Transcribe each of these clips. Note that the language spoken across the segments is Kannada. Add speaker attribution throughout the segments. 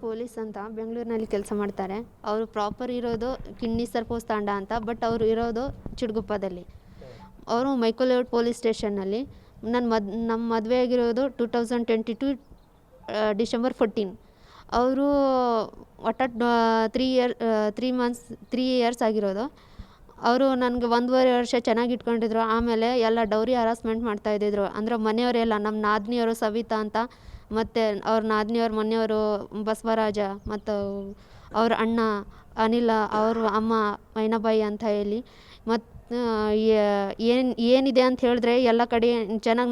Speaker 1: ಪೊಲೀಸ್ ಅಂತ ಬೆಂಗಳೂರಿನಲ್ಲಿ ಕೆಲಸ ಮಾಡ್ತಾರೆ. ಅವರು ಪ್ರಾಪರ್ ಇರೋದು ಕಿಡ್ನಿ ಸರ್ಪೋಸ್ ತಾಂಡ ಅಂತ, ಬಟ್ ಅವರು ಇರೋದು ಚಿಡ್ಗುಪ್ಪದಲ್ಲಿ. ಅವರು ಮೈಕೋಲೇಔಟ್ ಪೊಲೀಸ್ ಸ್ಟೇಷನ್ನಲ್ಲಿ. ನಮ್ಮ ಮದುವೆ ಆಗಿರೋದು 2022 ಡಿಸೆಂಬರ್ 14. ಅವರು ಒಟ್ಟು 3 ಇಯರ್ಸ್ ಆಗಿರೋದು. ಅವರು ನನಗೆ 1.5 ವರ್ಷ ಚೆನ್ನಾಗಿ ಇಟ್ಕೊಂಡಿದ್ರು. ಆಮೇಲೆ ಎಲ್ಲ ಡೌರಿ ಹರಾಸ್ಮೆಂಟ್ ಮಾಡ್ತಾಯಿದ್ದಿದ್ರು. ಅಂದರೆ ಮನೆಯವರೆಲ್ಲ ನಮ್ಮ ನಾದಿನಿಯವರು ಸವಿತಾ ಅಂತ, ಮತ್ತು ಅವ್ರ ನಾದಿನಿಯವ್ರ ಮನೆಯವರು ಬಸವರಾಜ, ಮತ್ತು ಅವ್ರ ಅಣ್ಣ ಅನಿಲ, ಅವ್ರ ಅಮ್ಮ ಮೈನಾಬಾಯಿ ಅಂತ ಹೇಳಿ, ಮತ್ತು ಏನಿದೆ ಅಂತ ಹೇಳಿದ್ರೆ ಎಲ್ಲ ಕಡೆ ಚೆನ್ನಾಗಿ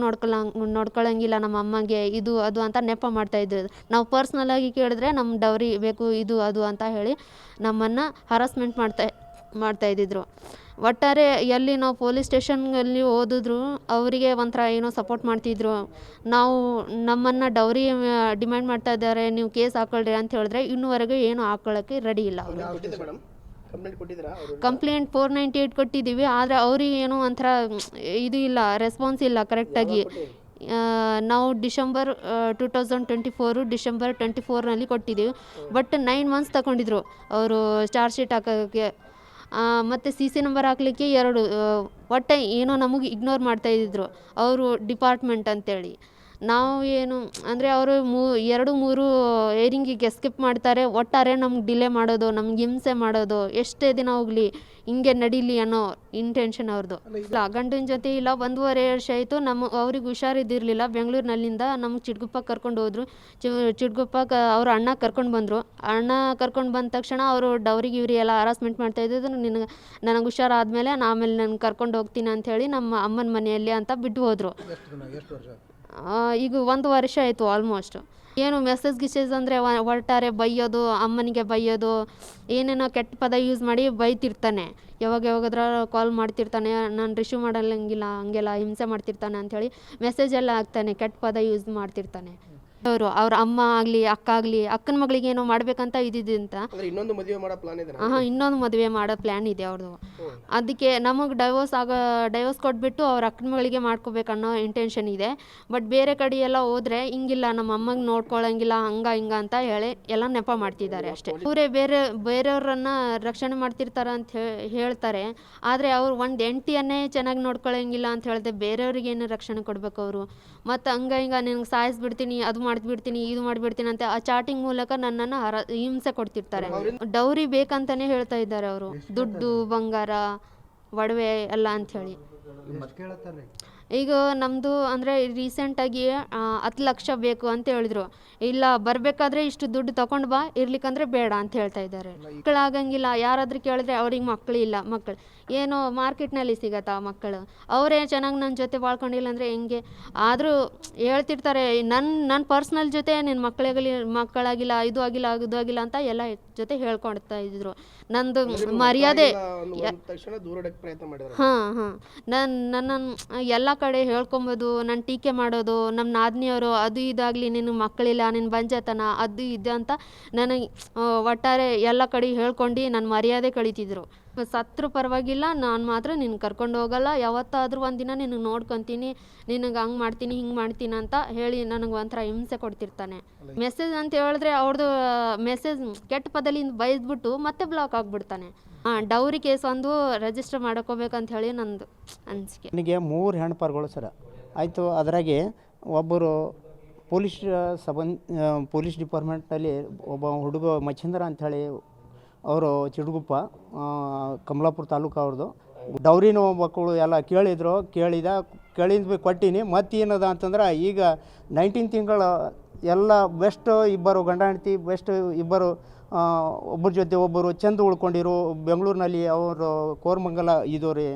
Speaker 1: ನೋಡ್ಕೊಳ್ಳೋಂಗಿಲ್ಲ ನಮ್ಮ ಅಮ್ಮಗೆ, ಇದು ಅದು ಅಂತ ನೆಪ ಮಾಡ್ತಾಯಿದ್ರು. ನಾವು ಪರ್ಸ್ನಲಾಗಿ ಕೇಳಿದ್ರೆ ನಮ್ಮ ಡೌರಿ ಬೇಕು, ಇದು ಅದು ಅಂತ ಹೇಳಿ ನಮ್ಮನ್ನು ಹರಾಸ್ಮೆಂಟ್ ಮಾಡ್ತಾಯಿದ್ದಿದ್ರು. ಒಟ್ಟಾರೆ ಎಲ್ಲಿ ನಾವು ಪೊಲೀಸ್ ಸ್ಟೇಷನ್ನಲ್ಲಿ ಓದಿದ್ರು ಅವರಿಗೆ ಒಂಥರ ಏನೋ ಸಪೋರ್ಟ್ ಮಾಡ್ತಿದ್ರು. ನಮ್ಮನ್ನು ಡೌರಿ ಡಿಮ್ಯಾಂಡ್ ಮಾಡ್ತಾ ಇದ್ದಾರೆ, ನೀವು ಕೇಸ್ ಹಾಕೊಳ್ರಿ ಅಂತ ಹೇಳಿದ್ರೆ ಇನ್ನೂವರೆಗೂ ಏನು ಹಾಕೊಳ್ಳೋಕ್ಕೆ ರೆಡಿ ಇಲ್ಲ ಅವರು. ಕಂಪ್ಲೇಂಟ್ 498 ಕೊಟ್ಟಿದ್ದೀವಿ. ಆದರೆ ಅವ್ರಿಗೆ ಏನೋ ಒಂಥರ ಇದು ಇಲ್ಲ, ರೆಸ್ಪಾನ್ಸ್ ಇಲ್ಲ ಕರೆಕ್ಟಾಗಿ. ನಾವು ಡಿಸೆಂಬರ್ 2024 ಡಿಸೆಂಬರ್ 24ನಲ್ಲಿ ಕೊಟ್ಟಿದ್ದೀವಿ. ಬಟ್ 9 ಮಂತ್ಸ್ ತಗೊಂಡಿದ್ರು ಅವರು ಚಾರ್ಜ್ ಶೀಟ್ ಹಾಕೋಕ್ಕೆ, ಮತ್ತು CC ನಂಬರ್ ಹಾಕಲಿಕ್ಕೆ 2. ಒಟ್ಟು ಏನೋ ನಮಗೆ ಇಗ್ನೋರ್ ಮಾಡ್ತಾಯಿದ್ರು ಅವರು ಡಿಪಾರ್ಟ್ಮೆಂಟ್ ಅಂತೇಳಿ. ನಾವು ಏನು ಅಂದರೆ ಅವರು 2-3 ಏರಿಂಗಿಗೆ ಸ್ಕಿಪ್ ಮಾಡ್ತಾರೆ. ಒಟ್ಟಾರೆ ನಮ್ಗೆ ಡಿಲೇ ಮಾಡೋದು, ನಮ್ಗೆ ಹಿಂಸೆ ಮಾಡೋದು, ಎಷ್ಟೇ ದಿನ ಹೋಗಲಿ ಹಿಂಗೆ ನಡೀಲಿ ಅನ್ನೋ ಇಂಟೆನ್ಷನ್ ಅವ್ರದ್ದು. ಇಲ್ಲ, ಗಂಡನ ಜೊತೆ ಇಲ್ಲ, 1.5 ವರ್ಷ ಆಯಿತು. ಅವ್ರಿಗೆ ಹುಷಾರಿದ್ದಿರಲಿಲ್ಲ. ಬೆಂಗಳೂರಿನಲ್ಲಿಂದ ನಮ್ಗೆ ಚಿಡ್ಗುಪ್ಪಕ್ಕೆ ಕರ್ಕೊಂಡು ಹೋದ್ರು. ಚಿಡ್ಗುಪ್ಪಕ್ಕೆ ಅವ್ರ ಅಣ್ಣ ಕರ್ಕೊಂಡು ಬಂದರು. ಅಣ್ಣ ಕರ್ಕೊಂಡು ಬಂದ ತಕ್ಷಣ ಅವರು ಡೌರಿಗೆ ಇವ್ರಿ ಎಲ್ಲ ಹರಾಸ್ಮೆಂಟ್ ಮಾಡ್ತಾಯಿದ್ದು. ನನಗೆ ಹುಷಾರಾದಮೇಲೆ ಆಮೇಲೆ ನಾನು ಕರ್ಕೊಂಡು ಹೋಗ್ತೀನಿ ಅಂಥೇಳಿ ನಮ್ಮ ಅಮ್ಮನ ಮನೆಯಲ್ಲಿ ಅಂತ ಬಿಟ್ಟು ಹೋದರು. ಈಗ 1 ವರ್ಷ ಆಯಿತು ಆಲ್ಮೋಸ್ಟ್. ಏನು ಗಿಸೇಜ್ ಅಂದರೆ ಒಟ್ಟಾರೆ ಬೈಯೋದು, ಅಮ್ಮನಿಗೆ ಬೈಯೋದು, ಏನೇನೋ ಕೆಟ್ಟ ಪದ ಯೂಸ್ ಮಾಡಿ ಬೈತಿರ್ತಾನೆ. ಯಾವಾಗಾದ್ರೂ ಕಾಲ್ ಮಾಡ್ತಿರ್ತಾನೆ, ನಾನು ರಿಸೀವ್ ಮಾಡಲ್ಲಂಗಿಲ್ಲ, ಹಂಗೆಲ್ಲ ಹಿಂಸೆ ಮಾಡ್ತಿರ್ತಾನೆ ಅಂಥೇಳಿ ಮೆಸೇಜೆಲ್ಲ ಹಾಕ್ತಾನೆ, ಕೆಟ್ಟ ಪದ ಯೂಸ್ ಮಾಡ್ತಿರ್ತಾನೆ. ಅವ್ರ ಅಮ್ಮ ಆಗಲಿ, ಅಕ್ಕ ಆಗಲಿ, ಅಕ್ಕನ ಮಗಳಿಗೆ ಏನೋ ಮಾಡ್ಬೇಕಂತ ಇದ್ದಿದ್ದಂತ.
Speaker 2: ಇನ್ನೊಂದು ಮದುವೆ
Speaker 1: ಮಾಡೋ ಪ್ಲ್ಯಾನ್ ಇದೆ ಅವ್ರದ್ದು. ಅದಕ್ಕೆ ನಮಗೆ ಡೈವೋರ್ಸ್ ಕೊಟ್ಬಿಟ್ಟು ಅವ್ರ ಅಕ್ಕನ ಮಗಳಿಗೆ ಮಾಡ್ಕೋಬೇಕನ್ನೋ ಇಂಟೆನ್ಷನ್ ಇದೆ. ಬಟ್ ಬೇರೆ ಕಡೆ ಎಲ್ಲ ಹೋದ್ರೆ ಹಿಂಗಿಲ್ಲ, ನಮ್ಮ ಅಮ್ಮಗೆ ನೋಡ್ಕೊಳ್ಳೋಂಗಿಲ್ಲ, ಹಿಂಗ ಅಂತ ಹೇಳಿ ಎಲ್ಲ ನೆಪ ಮಾಡ್ತಿದ್ದಾರೆ ಅಷ್ಟೇ. ಅವರೇ ಬೇರೆಯವ್ರನ್ನ ರಕ್ಷಣೆ ಮಾಡ್ತಿರ್ತಾರೆ ಅಂತ ಹೇಳ್ತಾರೆ. ಆದರೆ ಅವ್ರು ಒಂದು ಹೆಂಡ್ತಿಯನ್ನೇ ಚೆನ್ನಾಗಿ ನೋಡ್ಕೊಳ್ಳೋಂಗಿಲ್ಲ ಅಂತ ಹೇಳಿದೆ ಬೇರೆಯವ್ರಿಗೆ ಏನು ರಕ್ಷಣೆ ಕೊಡಬೇಕು ಅವರು? ಮತ್ತು ಹಿಂಗ ನಿನಗೆ ಸಾಯಿಸ್ಬಿಡ್ತೀನಿ, ಅದು ಮಾಡಿಬಿಡ್ತೀನಿ, ಇದು ಮಾಡಿಬಿಡ್ತೀನಿ ಅಂತ ಆ ಚಾಟಿಂಗ್ ಮೂಲಕ ನನ್ನನ್ನು ಹಿಂಸೆ ಕೊಡ್ತಿರ್ತಾರೆ. ಡೌರಿ ಬೇಕಂತಲೇ ಹೇಳ್ತಾ ಇದ್ದಾರೆ ಅವರು, ದುಡ್ಡು, ಬಂಗಾರ, ಒಡವೆ ಎಲ್ಲ ಅಂಥೇಳಿ. ಈಗ ನಮ್ಮದು ಅಂದರೆ ರೀಸೆಂಟಾಗಿ 10 ಲಕ್ಷ ಬೇಕು ಅಂತ ಹೇಳಿದ್ರು. ಇಲ್ಲ, ಬರಬೇಕಾದ್ರೆ ಇಷ್ಟು ದುಡ್ಡು ತೊಗೊಂಡು ಬಾ, ಇರ್ಲಿಕ್ಕಂದ್ರೆ ಬೇಡ ಅಂತ ಹೇಳ್ತಾ ಇದ್ದಾರೆ. ಮಕ್ಕಳಾಗಂಗಿಲ್ಲ. ಯಾರಾದರೂ ಕೇಳಿದ್ರೆ ಅವ್ರಿಗೆ ಮಕ್ಕಳಿಲ್ಲ. ಏನೋ ಮಾರ್ಕೆಟ್ನಲ್ಲಿ ಸಿಗತ್ತಾ ಮಕ್ಕಳು? ಅವರೇ ಚೆನ್ನಾಗಿ ನನ್ನ ಜೊತೆ ಬಾಳ್ಕೊಂಡಿಲ್ಲ ಅಂದರೆ ಹೆಂಗೆ? ಆದರೂ ಹೇಳ್ತಿರ್ತಾರೆ, ನನ್ನ ಪರ್ಸ್ನಲ್ ಜೊತೆ ನಿನ್ನ ಮಕ್ಕಳಾಗಿಲ್ಲ, ಇದು ಆಗಿಲ್ಲ ಅಂತ ಎಲ್ಲ ಜೊತೆ ಹೇಳ್ಕೊಳ್ತಾ ಇದ್ರು. ನಂದು ಮರ್ಯಾದೆ ನನ್ನನ್ನು ಎಲ್ಲ ಕಡೆ ಹೇಳ್ಕೊಬೋದು, ನನ್ನ ಟೀಕೆ ಮಾಡೋದು, ನಮ್ಮ ನಾದಿನಿಯವರು ಅದು ಇದಾಗಲಿ, ನಿನ್ನ ಮಕ್ಕಳಿಲ್ಲ, ನಿನ್ನ ಬಂಜತನ, ಅದು ಇದು ಅಂತ ನನಗೆ ಒಟ್ಟಾರೆ ಎಲ್ಲ ಕಡೆ ಹೇಳ್ಕೊಂಡು ನನ್ನ ಮರ್ಯಾದೆ ಕಳೀತಿದ್ರು. ಸತ್ರು ಪರವಾಗಿಲ್ಲ, ನಾನು ಮಾತ್ರ ನಿನ್ನ ಕರ್ಕೊಂಡು ಹೋಗಲ್ಲ, ಯಾವತ್ತಾದರೂ ಒಂದಿನ ನಿನಗೆ ನೋಡ್ಕೊತೀನಿ, ನಿನಗೆ ಹಂಗೆ ಮಾಡ್ತೀನಿ, ಹಿಂಗೆ ಮಾಡ್ತೀನಿ ಅಂತ ಹೇಳಿ ನನಗೆ ಒಂಥರ ಹಿಂಸೆ ಕೊಡ್ತಿರ್ತಾನೆ. ಮೆಸೇಜ್ ಅಂತ ಹೇಳಿದ್ರೆ ಅವ್ರದ್ದು ಮೆಸೇಜ್ ಕೆಟ್ಟ ಪದದಿಂದ ಬೈದ್ಬಿಟ್ಟು ಮತ್ತೆ ಬ್ಲಾಕ್ ಆಗಿಬಿಡ್ತಾನೆ. ಡೌರಿ ಕೇಸ್ ಒಂದು ರಿಜಿಸ್ಟರ್ ಮಾಡ್ಕೋಬೇಕಂತ ಹೇಳಿ ನಂದು ಅನಿಸಿಕೆ.
Speaker 3: ನನಗೆ 3 ಹೆಣ್ಪರ್ಗಳು ಸರ ಆಯಿತು. ಅದರಾಗೆ ಒಬ್ಬರು ಪೊಲೀಸ್ ಡಿಪಾರ್ಟ್ಮೆಂಟ್ನಲ್ಲಿ ಒಬ್ಬ ಹುಡುಗ ಮಚ್ಚಂದ್ರ ಅಂಥೇಳಿ, ಅವರು ಚಿಡ್ಗುಪ್ಪ, ಕಮಲಾಪುರ ತಾಲೂಕು ಅವ್ರದ್ದು. ಡೌರಿನ ಮಕ್ಕಳು ಎಲ್ಲ ಕೇಳಿದ ಕೊಟ್ಟೀನಿ. ಮತ್ತೇನದ ಅಂತಂದ್ರೆ ಈಗ 19 ತಿಂಗಳು ಎಲ್ಲ ಬೆಸ್ಟ್ ಇಬ್ಬರು ಗಂಡ ಹೆಂಡತಿ, ಬೆಸ್ಟ್ ಇಬ್ಬರು, ಒಬ್ಬರ ಜೊತೆ ಒಬ್ಬರು ಚಂದ ಉಳ್ಕೊಂಡಿರು ಬೆಂಗಳೂರಿನಲ್ಲಿ. ಅವರು ಕೋರಮಂಗಲ ಇದು ರೀ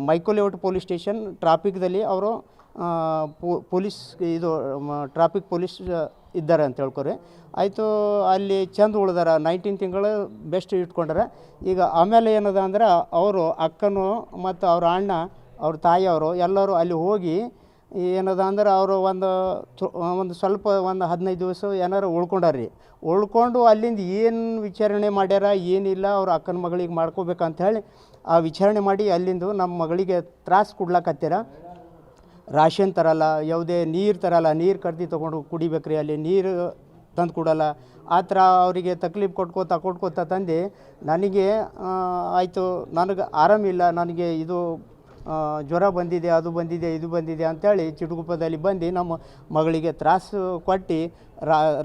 Speaker 3: ಮೈಕೋಲೇಔಟ್ ಪೊಲೀಸ್ ಸ್ಟೇಷನ್ ಟ್ರಾಫಿಕ್ದಲ್ಲಿ ಅವರು ಪೊಲೀಸ್ ಟ್ರಾಫಿಕ್ ಪೊಲೀಸ್ ಇದ್ದಾರೆ ಅಂತ ಹೇಳ್ಕೊರಿ. ಆಯಿತು, ಅಲ್ಲಿ ಚಂದ ಉಳ್ದಾರ, 19 ತಿಂಗಳು ಬೆಸ್ಟ್ ಇಟ್ಕೊಂಡಾರೆ. ಈಗ ಆಮೇಲೆ ಏನದ ಅಂದ್ರೆ ಅವರು ಅಕ್ಕನು ಮತ್ತು ಅವ್ರ ಅಣ್ಣ, ಅವ್ರ ತಾಯಿಯವರು ಎಲ್ಲರೂ ಅಲ್ಲಿ ಹೋಗಿ ಏನದ ಅಂದ್ರೆ ಅವರು ಒಂದು ಸ್ವಲ್ಪ 15 ದಿವಸ ಏನಾರು ಉಳ್ಕೊಂಡಾರ್ರಿ. ಉಳ್ಕೊಂಡು ಅಲ್ಲಿಂದ ಏನು ವಿಚಾರಣೆ ಮಾಡ್ಯಾರ ಏನಿಲ್ಲ, ಅವ್ರ ಅಕ್ಕನ ಮಗಳಿಗೆ ಮಾಡ್ಕೋಬೇಕಂತ ಹೇಳಿ ಆ ವಿಚಾರಣೆ ಮಾಡಿ ಅಲ್ಲಿಂದ ನಮ್ಮ ಮಗಳಿಗೆ ತ್ರಾಸು ಕೊಡ್ಲಾಕತ್ತೀರ. ರಾಷನ್ ತರಲ್ಲ, ಯಾವುದೇ ನೀರು ತರಲ್ಲ, ನೀರು ಕರ್ದು ತೊಗೊಂಡು ಕುಡಿಬೇಕ್ರಿ. ಅಲ್ಲಿ ನೀರು ತಂದು ಕೊಡಲ್ಲ. ಆ ಥರ ಅವರಿಗೆ ತಕ್ಲೀಫ್ ಕೊಟ್ಕೋತಾ ತಂದು ನನಗೆ ಆಯಿತು, ನನಗೆ ಆರಾಮಿಲ್ಲ, ನನಗೆ ಇದು ಜ್ವರ ಬಂದಿದೆ, ಅದು ಬಂದಿದೆ, ಇದು ಬಂದಿದೆ ಅಂಥೇಳಿ ಚಿಟಗುಪ್ಪದಲ್ಲಿ ಬಂದು ನಮ್ಮ ಮಗಳಿಗೆ ತ್ರಾಸು ಕೊಟ್ಟು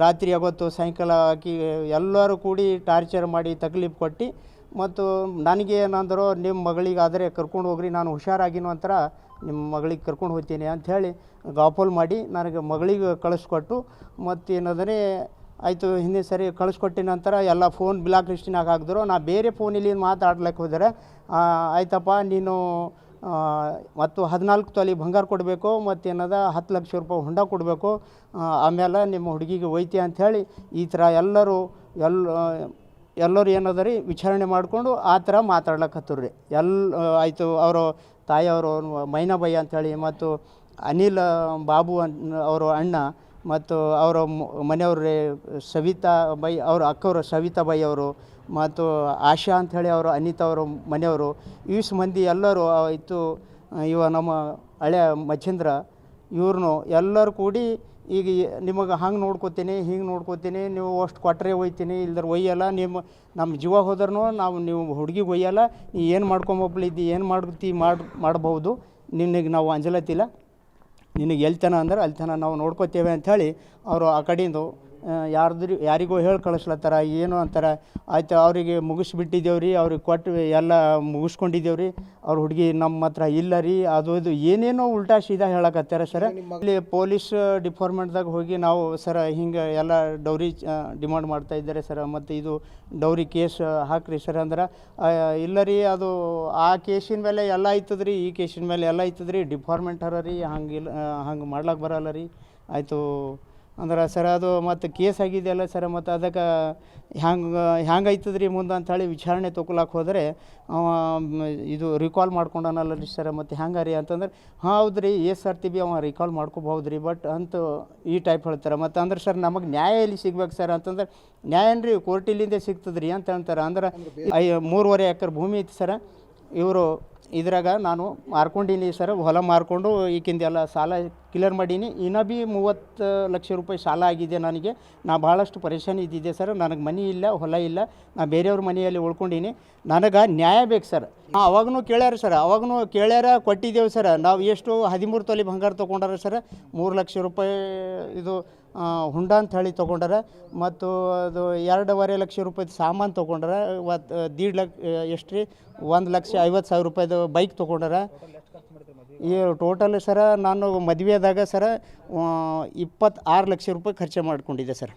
Speaker 3: ರಾತ್ರಿ ಆಗೋತ್ತು ಸಾಯಂಕಾಲ ಆಕಿ ಎಲ್ಲರೂ ಕೂಡಿ ಟಾರ್ಚರ್ ಮಾಡಿ ತಕ್ಲೀಫ್ ಕೊಟ್ಟು ಮತ್ತು ನನಗೆ ಏನಂದ್ರು, ನಿಮ್ಮ ಮಗಳಿಗಾದರೆ ಕರ್ಕೊಂಡು ಹೋಗ್ರಿ, ನಾನು ಹುಷಾರಾಗಿನೋ ಅಂತರ ನಿಮ್ಮ ಮಗಳಿಗೆ ಕರ್ಕೊಂಡು ಹೋಗ್ತೀನಿ ಅಂಥೇಳಿ ಗಾಪೋಲ್ ಮಾಡಿ ನನಗೆ ಮಗಳಿಗೆ ಕಳಿಸ್ಕೊಟ್ಟು ಮತ್ತು ಏನಂದರೆ ಆಯಿತು. ಹಿಂದಿನ ಸರಿ ಕಳಿಸ್ಕೊಟ್ಟಿನ ನಂತರ ಎಲ್ಲ ಫೋನ್ ಬ್ಲಾಕ್ ಲಿಸ್ಟಿನಾಗ ಹಾಕಿದ್ರು. ನಾ ಬೇರೆ ಫೋನಲ್ಲಿ ಮಾತಾಡ್ಲಿಕ್ಕೆ ಹೋದರೆ ಆಯ್ತಪ್ಪ ನೀನು ಮತ್ತು 14 ತೊಲೆ ಬಂಗಾರ ಕೊಡಬೇಕು, ಮತ್ತೇನದ 10 ಲಕ್ಷ ರೂಪಾಯಿ ಹೊಂಡ ಕೊಡಬೇಕು, ಆಮೇಲೆ ನಿಮ್ಮ ಹುಡುಗಿಗೆ ಒಯ್ತಿ ಅಂಥೇಳಿ ಈ ಥರ ಎಲ್ಲರೂ ಏನದ ರೀ ವಿಚಾರಣೆ ಮಾಡಿಕೊಂಡು ಆ ಥರ ಮಾತಾಡ್ಲಕ್ಕತ್ತರು ರೀ. ಆಯಿತು. ಅವರು ತಾಯಿಯವರು ಮೈನಾಬಾಯಿ ಅಂಥೇಳಿ ಮತ್ತು ಅನಿಲ್ ಬಾಬು ಅವರು ಅಣ್ಣ ಮತ್ತು ಅವರ ಮನೆಯವ್ರು ರೀ ಸವಿತಾ ಬಾಯಿ, ಅವ್ರ ಅಕ್ಕವರು ಸವಿತಾ ಬಾಯಿ ಅವರು ಮತ್ತು ಆಶಾ ಅಂಥೇಳಿ ಅವರು ಅನಿತಾ ಅವರು ಮನೆಯವರು, ಇವಿಷ್ಟು ಮಂದಿ ಎಲ್ಲರೂ ಇತ್ತು. ಇವ ನಮ್ಮ ಹಳೆಯ ಮಚ್ಚಂದ್ರ ಇವ್ರನ್ನೂ ಎಲ್ಲರೂ ಕೂಡಿ ಈಗ ನಿಮಗೆ ಹಂಗೆ ನೋಡ್ಕೋತೀನಿ, ಹಿಂಗೆ ನೋಡ್ಕೋತೀನಿ, ನೀವು ಅಷ್ಟು ಕೊಟ್ಟರೆ ಒಯ್ತೀನಿ, ಇಲ್ದ್ರೆ ಒಯ್ಯಲ್ಲ, ನಮ್ಮ ಜೀವ ಹೋದ್ರೂ ನೀವು ಹುಡುಗಿಗೆ ಒಯ್ಯಲ್ಲ, ನೀ ಏನು ಮಾಡ್ಕೊಂಬೊಬ್ಳಿದ್ದಿ, ಏನು ಮಾಡ್ಬೋದು, ನಿನಗೆ ನಾವು ಅಂಜಲತ್ತಿಲ್ಲ, ನಿನಗೆ ಎಲ್ತನ ಅಂದ್ರೆ ಅಲ್ತನ ನಾವು ನೋಡ್ಕೋತೇವೆ ಅಂಥೇಳಿ ಅವರು ಆ ಕಡೆಯಿಂದ ಯಾರಿಗೋ ಹೇಳಿ ಕಳಿಸ್ಲತ್ತಾರ, ಏನು ಅಂತಾರೆ. ಆಯ್ತು, ಅವರಿಗೆ ಮುಗಿಸ್ಬಿಟ್ಟಿದ್ದೇವೆ ರೀ, ಅವ್ರಿಗೆ ಕೊಟ್ಟು ಎಲ್ಲ ಮುಗಿಸ್ಕೊಂಡಿದ್ದೇವೆ ರೀ, ಅವ್ರ ಹುಡುಗಿ ನಮ್ಮ ಹತ್ರ ಇಲ್ಲ ರೀ, ಅದು ಇದು ಏನೇನೋ ಉಲ್ಟಾ ಸೀದಾ ಹೇಳಕತ್ತಾರೆ ಸರ್. ಇಲ್ಲಿ ಪೊಲೀಸ್ ಡಿಪಾರ್ಟ್ಮೆಂಟ್ದಾಗ ಹೋಗಿ ನಾವು ಸರ ಹಿಂಗೆ ಎಲ್ಲ ಡೌರಿ ಡಿಮಾಂಡ್ ಮಾಡ್ತಾ ಇದ್ದಾರೆ ಸರ್, ಮತ್ತು ಇದು ಡೌರಿ ಕೇಸ್ ಹಾಕ್ರಿ ಸರ್ ಅಂದ್ರೆ, ಇಲ್ಲ ರೀ ಅದು ಆ ಕೇಸಿನ ಮೇಲೆ ಎಲ್ಲ ಆಯ್ತದ ರೀ, ಈ ಕೇಸಿನ ಮೇಲೆ ಎಲ್ಲ ಆಯ್ತದ ರೀ, ಡಿಪಾರ್ಟ್ಮೆಂಟ್ ಅರ ರೀ, ಹಂಗೆ ಮಾಡ್ಲಿಕ್ಕೆ ಬರಲ್ಲ ರೀ. ಆಯಿತು ಅಂದ್ರೆ ಸರ್ ಅದು ಮತ್ತು ಕೇಸ್ ಆಗಿದೆಯಲ್ಲ ಸರ್, ಮತ್ತು ಅದಕ್ಕೆ ಹ್ಯಾಂಗೆ ಆಯ್ತದ ರೀ ಮುಂದೆ ಅಂಥೇಳಿ ವಿಚಾರಣೆ ತೊಗೊಳಕ್ಕೆ ಹೋದರೆ ಇದು ರಿಕಾಲ್ ಮಾಡ್ಕೊಂಡನಲ್ಲ ರೀ ಸರ್, ಮತ್ತು ಹ್ಯಾಂಗೆ ರೀ ಅಂತಂದ್ರೆ, ಹೌದು ರೀ ಸರ್ತಿ ಭೀ ಅವ ರಿಕಾಲ್ ಮಾಡ್ಕೋಬಹುದು ರೀ, ಬಟ್ ಅಂತ ಈ ಟೈಪ್ ಹೇಳ್ತಾರೆ. ಮತ್ತು ಅಂದ್ರೆ ಸರ್ ನಮಗೆ ನ್ಯಾಯ ಎಲ್ಲಿ ಸಿಗ್ಬೇಕು ಸರ್ ಅಂತಂದ್ರೆ, ನ್ಯಾಯ ಏನ್ರಿ ಕೋರ್ಟಿಲಿಂದ ಸಿಗ್ತದೆ ರೀ ಅಂತ ಹೇಳ್ತಾರೆ. ಅಂದ್ರೆ 3.5 ಎಕರೆ ಭೂಮಿ ಐತಿ ಸರ್, ಇವರು ಇದ್ರಾಗ ನಾನು ಮಾರ್ಕೊಂಡೀನಿ ಸರ್, ಹೊಲ ಮಾರ್ಕೊಂಡು ಈಗಿಂದೆಲ್ಲ ಸಾಲ ಕ್ಲಿಯರ್ ಮಾಡೀನಿ, ಇನ್ನೂ ಭೀ 30 ಲಕ್ಷ ರೂಪಾಯಿ ಸಾಲ ಆಗಿದೆ ನನಗೆ. ನಾ ಭಾಳಷ್ಟು ಪರೇಶಾನಿ ಇದ್ದಿದ್ದೆ ಸರ್, ನನಗೆ ಮನೆ ಇಲ್ಲ, ಹೊಲ ಇಲ್ಲ, ನಾ ಬೇರೆಯವ್ರ ಮನೆಯಲ್ಲಿ ಉಳ್ಕೊಂಡೀನಿ, ನನಗೆ ನ್ಯಾಯ ಬೇಕು ಸರ್. ಅವಾಗೂ ಕೇಳ್ಯಾರ ಸರ್, ಕೊಟ್ಟಿದ್ದೇವೆ ಸರ್. ನಾವು ಎಷ್ಟು 13 ತೊಲೆ ಬಂಗಾರ ತೊಗೊಂಡಾರ ಸರ್, 3 ಲಕ್ಷ ರೂಪಾಯಿ ಇದು ಹುಂಡ ಅಂತ ಹೇಳಿ ತೊಗೊಂಡಾರ, ಮತ್ತು ಅದು 2.5 ಲಕ್ಷ ರೂಪಾಯಿದು ಸಾಮಾನು ತೊಗೊಂಡಾರ, 1.5 ಲಕ್ಷ ಎಷ್ಟು ರೀ 1,50,000 ರೂಪಾಯಿದು ಬೈಕ್ ತೊಗೊಂಡಾರ. ಈ ಟೋಟಲ್ ಸರ ನಾನು ಮದುವೆದಾಗ ಸರ 26 ಲಕ್ಷ ರೂಪಾಯಿ ಖರ್ಚು ಮಾಡ್ಕೊಂಡಿದ್ದೆ ಸರ್.